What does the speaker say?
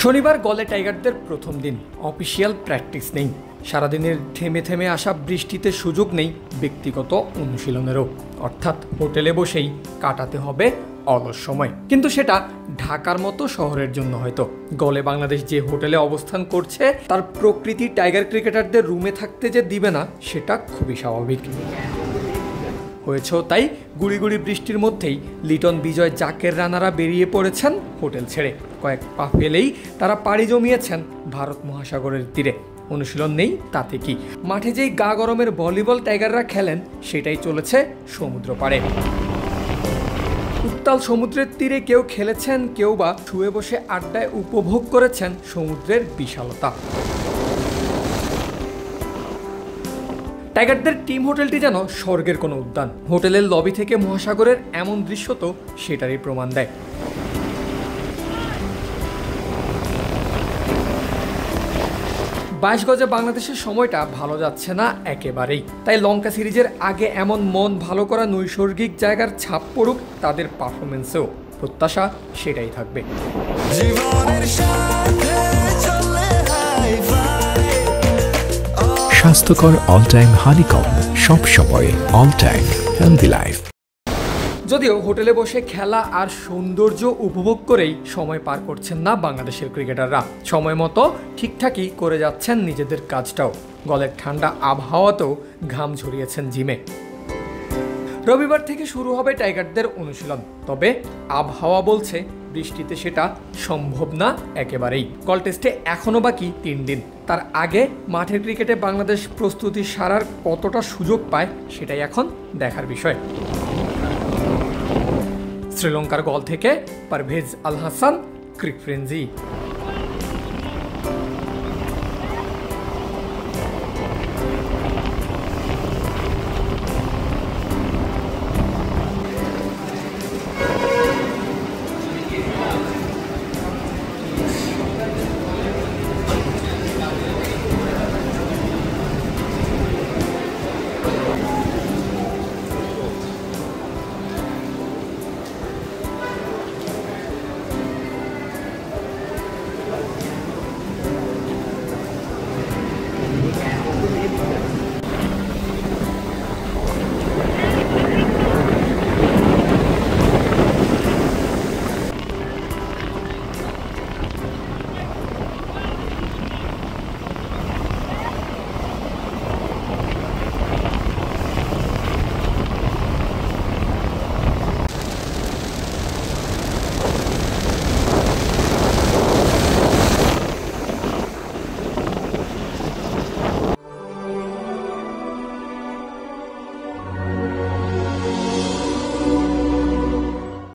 শনিবার গলে টাইগারদের প্রথম দিন, অফিসিয়াল প্র্যাকটিস নেই। সারাদিনের থেমে থেমে আসা বৃষ্টিতে সুযোগ নেই ব্যক্তিগত অনুশীলনেরও, অর্থাৎ হোটেলে বসেই কাটাতে হবে অলস সময়। কিন্তু সেটা ঢাকার মতো শহরের জন্য হয়তো। গলে বাংলাদেশ যে হোটেলে অবস্থান করছে তার প্রকৃতি টাইগার ক্রিকেটারদের রুমে থাকতে যে দিবে না সেটা খুবই স্বাভাবিক। হয়েছেও তাই, গুড়ি বৃষ্টির মধ্যেই লিটন বিজয় জাকের রানারা বেরিয়ে পড়েছেন হোটেল ছেড়ে। কয়েক পা ফেলেই তারা পাড়ি জমিয়েছেন ভারত মহাসাগরের তীরে। অনুশীলন নেই তাতে কি, মাঠে যেই গা গরমের ভলিবল টাইগাররা খেলেন সেটাই চলেছে সমুদ্র পাড়ে। উত্তাল সমুদ্রের তীরে কেউ খেলেছেন, কেউ বা শুয়ে বসে আড্ডায় উপভোগ করেছেন সমুদ্রের বিশালতা। টাইগারদের টিম হোটেলটি যেন স্বর্গের কোনো উদ্যান। হোটেলের লবি থেকে মহাসাগরের এমন দৃশ্য তো সেটারই প্রমাণ দেয়। 22 গজে বাংলাদেশের সময়টা ভালো যাচ্ছে না একেবারেই। তাই লঙ্কা সিরিজের আগে এমন মন ভালো করা নৈসর্গিক জায়গার ছাপ পড়ুক তাদের পারফরমেন্সেও। প্রত্যাশা সেটাই থাকবে। স্বাস্থ্যকর অল টাইম হানিকম, সব সময় অল টাইম হেলদি লাইফ। যদিও হোটেলে বসে খেলা আর সৌন্দর্য উপভোগ করেই সময় পার করছেন না বাংলাদেশের ক্রিকেটাররা। সময় মতো ঠিকঠাকই করে যাচ্ছেন নিজেদের কাজটাও। গলের ঠান্ডা আবহাওয়াতেও ঘাম ঝরিয়েছেন জিমে। রবিবার থেকে শুরু হবে টাইগারদের অনুশীলন, তবে আবহাওয়া বলছে বৃষ্টিতে সেটা সম্ভব না একেবারেই। গল টেস্টে এখনও বাকি 3 দিন। তার আগে মাঠের ক্রিকেটে বাংলাদেশ প্রস্তুতি সারার কতটা সুযোগ পায় সেটাই এখন দেখার বিষয়। শ্রীলঙ্কার গল থেকে পারভেজ আল হাসান, ক্রিক ফ্রেঞ্জি।